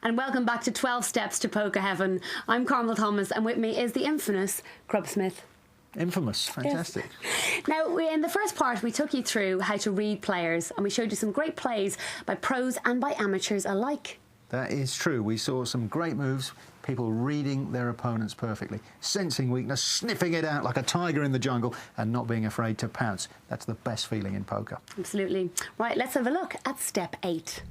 And welcome back to 12 Steps to Poker Heaven. I'm Carmel Thomas, and with me is the infamous Grub Smith. Infamous, fantastic. Yes. Now, in the first part, we took you through how to read players, and we showed you some great plays by pros and by amateurs alike. That is true. We saw some great moves, people reading their opponents perfectly, sensing weakness, sniffing it out like a tiger in the jungle, and not being afraid to pounce. That's the best feeling in poker. Absolutely. Right, let's have a look at step 8.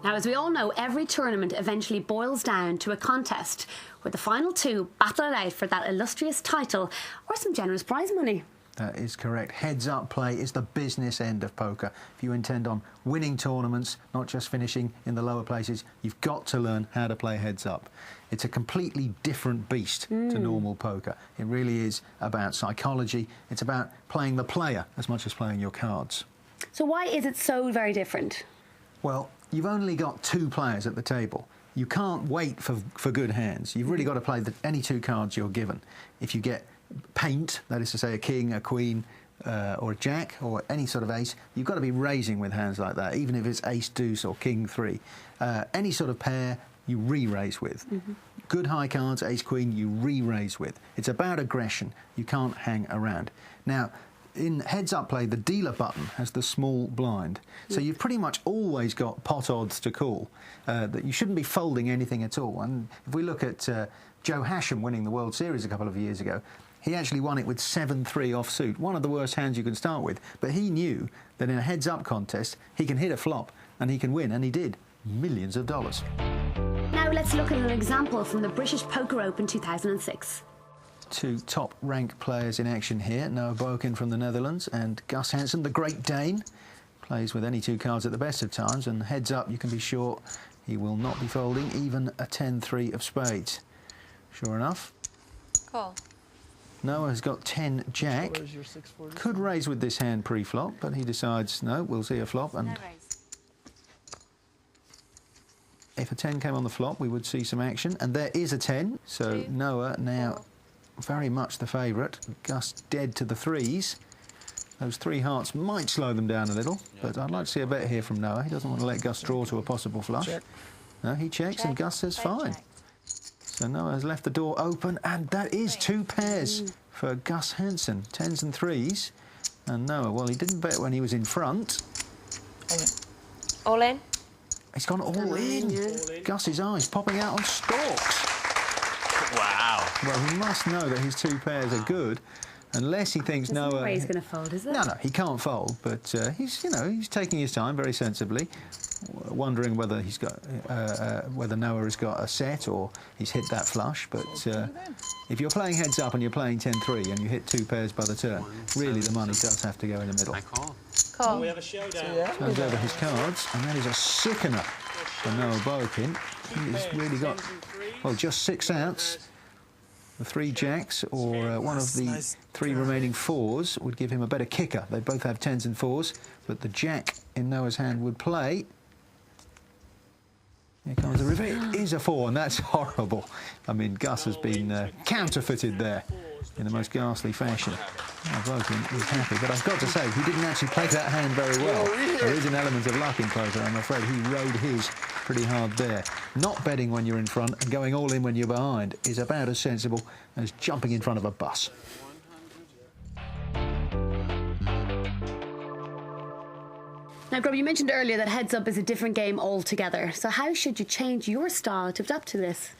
Now, as we all know, every tournament eventually boils down to a contest where the final two battle it out for that illustrious title or some generous prize money. That is correct. Heads-up play is the business end of poker. If you intend on winning tournaments, not just finishing in the lower places, you've got to learn how to play heads-up. It's a completely different beast to normal poker. It really is about psychology. It's about playing the player as much as playing your cards. So why is it so very different? Well, you've only got two players at the table. You can't wait for good hands. You've really got to play any two cards you're given. If you get paint, that is to say a king, a queen, or a jack, or any sort of ace, you've got to be raising with hands like that, even if it's ace deuce or king three. Any sort of pair you re-raise with. Good high cards, ace queen, you re-raise with. It's about aggression. You can't hang around. Now, in heads-up play, the dealer button has the small blind. So you've pretty much always got pot odds to call. That you shouldn't be folding anything at all. And if we look at Joe Hasham winning the World Series a couple of years ago, he actually won it with 7-3 offsuit, one of the worst hands you can start with. But he knew that in a heads-up contest, he can hit a flop and he can win, and he did. Millions of dollars. Now let's look at an example from the British Poker Open 2006. Two top-ranked players in action here, Noah Bokin from the Netherlands and Gus Hansen, the Great Dane. Plays with any two cards at the best of times, and heads up, you can be sure he will not be folding even a 10-3 of spades. Sure enough. Call. Noah has got 10 jack. Could raise with this hand pre-flop, but he decides, no, we'll see a flop. And if a 10 came on the flop, we would see some action. And there is a 10, so Noah now very much the favourite. Gus dead to the threes. Those three hearts might slow them down a little, but I'd like to see a bet here from Noah. He doesn't want to let Gus draw to a possible flush. No, he checks and Gus says fine. So Noah has left the door open, and that is two pairs for Gus Hansen, 10s and 3s. And Noah, well, he didn't bet when he was in front. All in? He's gone all in. Gus's eyes popping out on stalks. Wow. Well, he must know that his two pairs are good, unless he thinks There's no Noah... way he's going to fold, is it? No, he can't fold, but he's, he's taking his time very sensibly, wondering whether he's got, whether Noah has got a set or he's hit that flush. But if you're playing heads up and you're playing 10-3 and you hit two pairs by the turn, really the money does have to go in the middle. I call. Call. We have a showdown. Turns over his cards, and that is a sickener for Noah Bokin. He's really got, well, just 6 outs. The 3 jacks or one of the 3 remaining 4s would give him a better kicker. They both have 10s and 4s, but the jack in Noah's hand would play. Here comes the river. It is a 4, and that's horrible. I mean, Gus has been counterfeited there in the most ghastly fashion. Bokin is happy, but I've got to say, he didn't actually play that hand very well. There is an element of luck in poker. I'm afraid he rode his pretty hard there. Not betting when you're in front and going all in when you're behind is about as sensible as jumping in front of a bus. Now, Grub, you mentioned earlier that heads up is a different game altogether. So how should you change your style to adapt to this?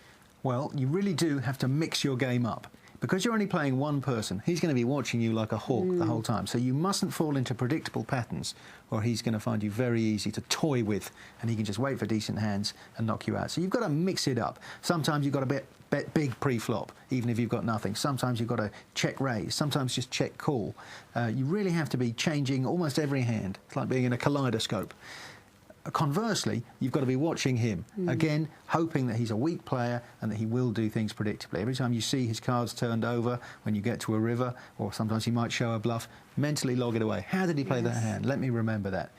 Well, you really do have to mix your game up. Because you're only playing one person, he's going to be watching you like a hawk the whole time. So you mustn't fall into predictable patterns, or he's going to find you very easy to toy with, and he can just wait for decent hands and knock you out. So you've got to mix it up. Sometimes you've got to bet big pre-flop, even if you've got nothing. Sometimes you've got to check raise. Sometimes just check call. You really have to be changing almost every hand. It's like being in a kaleidoscope. Conversely, you've got to be watching him, again, hoping that he's a weak player and that he will do things predictably. Every time you see his cards turned over, when you get to a river, or sometimes he might show a bluff, mentally log it away. How did he play that hand? Let me remember that.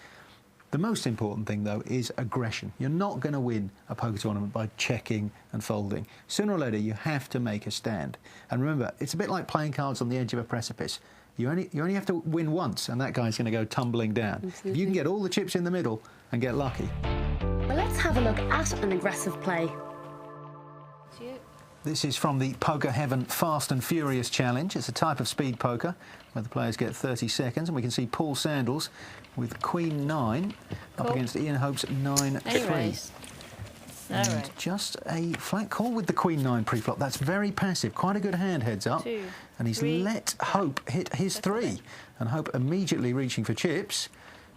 The most important thing, though, is aggression. You're not going to win a poker tournament by checking and folding. Sooner or later, you have to make a stand. And remember, it's a bit like playing cards on the edge of a precipice. You only have to win once, and that guy's going to go tumbling down. Absolutely. If you can get all the chips in the middle and get lucky. Well, let's have a look at an aggressive play. It's you. This is from the Poker Heaven Fast and Furious Challenge. It's a type of speed poker where the players get 30 seconds, and we can see Paul Sandals with Queen 9 up Cool. against Ian Hope's 9-3. Any raise. No And raise. just a flat call with the Queen 9 pre-flop. That's very passive. Quite a good hand, heads up. 2, And he's 3. let Hope hit his That's 3. it. And Hope immediately reaching for chips.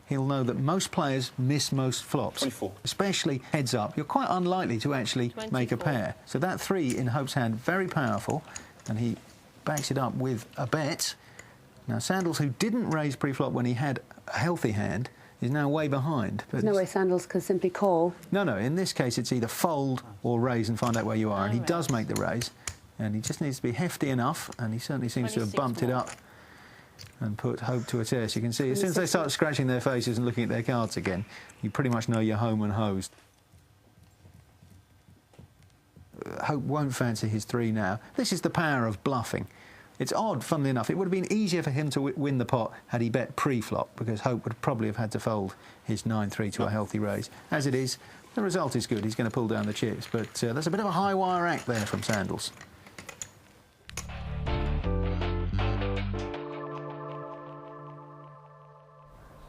He'll know that most players miss most flops. 24. Especially heads up. You're quite unlikely to actually make a 24. pair. So that 3 in Hope's hand, very powerful. And he backs it up with a bet. Now, Sandals, who didn't raise pre-flop when he had a healthy hand, is now way behind. But There's no way Sandals can simply call. no, in this case, it's either fold or raise and find out where you are. And he does make the raise. And he just needs to be hefty enough. And he certainly seems to have 26 bumped it more. up and put Hope to a test. You can see, as soon as they start scratching their faces and looking at their cards again, you pretty much know you're home and hosed. Hope won't fancy his 3 now. This is the power of bluffing. It's odd, funnily enough. It would have been easier for him to win the pot had he bet pre-flop, because Hope would probably have had to fold his 9-3 to a healthy raise. As it is, the result is good. He's going to pull down the chips, but there's a bit of a high-wire act there from Sandals.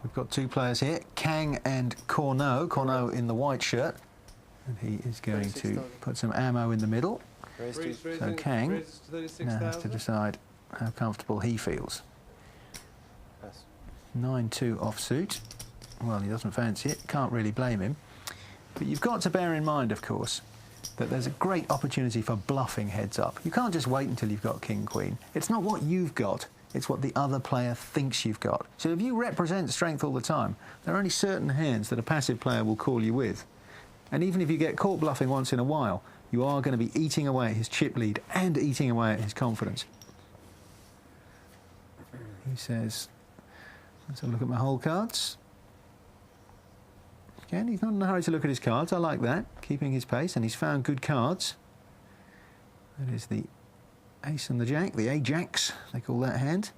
We've got 2 players here, Kang and Corneau. Corneau in the white shirt, and he is going to put some ammo in the middle. So Kang now has to decide how comfortable he feels. 9-2 offsuit. Well, he doesn't fancy it. Can't really blame him. But you've got to bear in mind, of course, that there's a great opportunity for bluffing heads up. You can't just wait until you've got king-queen. It's not what you've got. It's what the other player thinks you've got. So if you represent strength all the time, there are only certain hands that a passive player will call you with. And even if you get caught bluffing once in a while, you are going to be eating away at his chip lead and eating away at his confidence. He says, let's have a look at my hole cards. Again, he's not in a hurry to look at his cards. I like that, keeping his pace, and he's found good cards. That is the ace and the jack, the Ajax, they call that hand.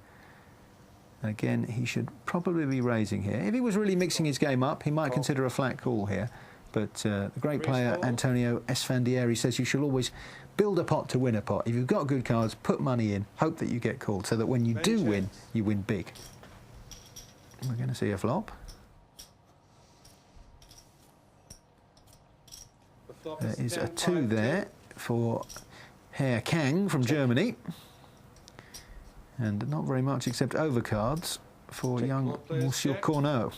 And again, he should probably be raising here. If he was really mixing his game up, he might consider a flat call here. But the great player Antonio Esfandieri says you should always build a pot to win a pot. If you've got good cards, put money in, hope that you get called, so that when you do win, you win big. We're going to see a flop. There is a 2 there for Herr Kang from Germany. And not very much except overcards for young Monsieur Corneau.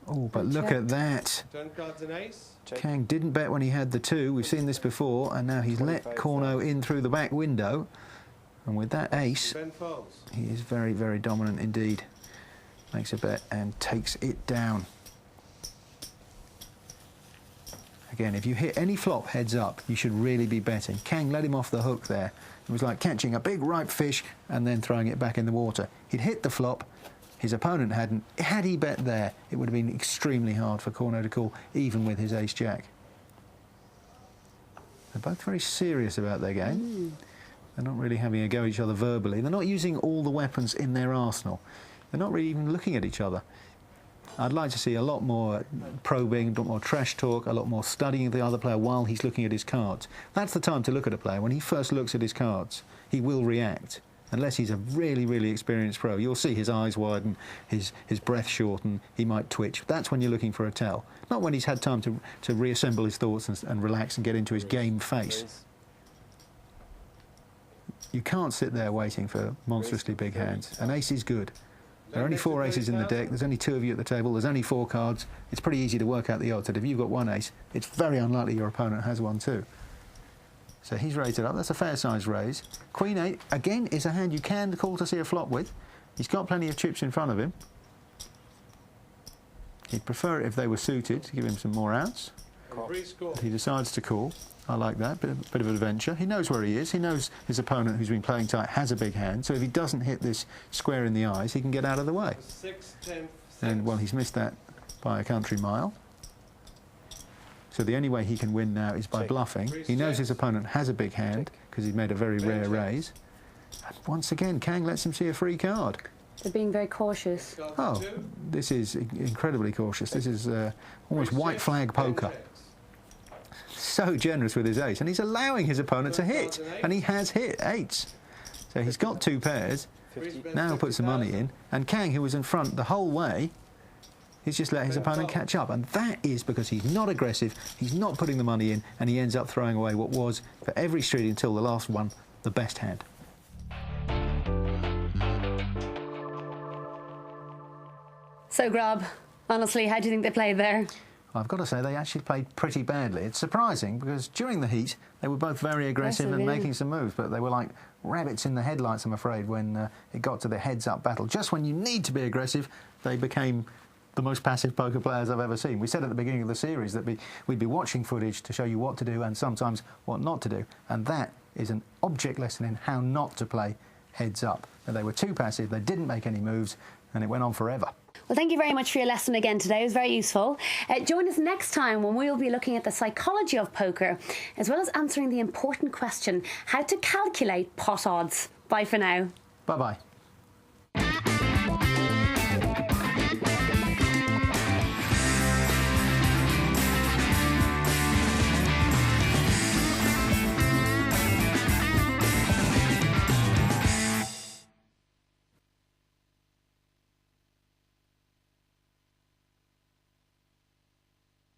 Oh, but look at that. Turn cards an ace. Kang didn't bet when he had the 2. We've seen this before, and now he's let Corneau in through the back window. And with that ace, Ben folds. he is very, very dominant indeed. Makes a bet and takes it down. Again, if you hit any flop heads up, you should really be betting. Kang let him off the hook there. It was like catching a big ripe fish and then throwing it back in the water. He'd hit the flop. His opponent hadn't. Had he bet there, it would have been extremely hard for Corneau to call, even with his ace-jack. They're both very serious about their game. They're not really having a go at each other verbally. They're not using all the weapons in their arsenal. They're not really even looking at each other. I'd like to see a lot more probing, a lot more trash talk, a lot more studying the other player while he's looking at his cards. That's the time to look at a player. When he first looks at his cards, he will react. Unless he's a really, really experienced pro, you'll see his eyes widen, his breath shorten, he might twitch. That's when you're looking for a tell. Not when he's had time to reassemble his thoughts and relax and get into his game face. You can't sit there waiting for monstrously big hands. An ace is good. There are only 4 aces in the deck. There's only 2 of you at the table. There's only 4 cards. It's pretty easy to work out the odds that if you've got 1 ace, it's very unlikely your opponent has 1 too. So he's raised it up. That's a fair-sized raise. Queen 8, again, is a hand you can call to see a flop with. He's got plenty of chips in front of him. He'd prefer it if they were suited to give him some more outs. But he decides to call. I like that, bit of adventure. He knows where he is. He knows his opponent, who's been playing tight, has a big hand. So if he doesn't hit this square in the eyes, he can get out of the way. 6, 10, And, well, he's missed that by a country mile. So the only way he can win now is by bluffing. He knows his opponent has a big hand because he's made a very rare raise. And once again, Kang lets him see a free card. They're being very cautious. Oh, this is incredibly cautious. This is almost white flag poker. So generous with his ace, and he's allowing his opponent to hit, and he has hit eights. So he's got two pairs. Now he'll put some money in, and Kang, who was in front the whole way, he's just let his opponent catch up, and that is because he's not aggressive, he's not putting the money in, and he ends up throwing away what was, for every street until the last one, the best hand. So, Grob, honestly, how do you think they played there? I've got to say, they actually played pretty badly. It's surprising, because during the heat, they were both very aggressive and making some moves, but they were like rabbits in the headlights, I'm afraid, when it got to the heads-up battle. Just when you need to be aggressive, they became the most passive poker players I've ever seen. We said at the beginning of the series that we'd be watching footage to show you what to do and sometimes what not to do, and that is an object lesson in how not to play heads-up. They were too passive, they didn't make any moves, and it went on forever. Well, thank you very much for your lesson again today. It was very useful. Join us next time when we'll be looking at the psychology of poker, as well as answering the important question, how to calculate pot odds. Bye for now. Bye-bye.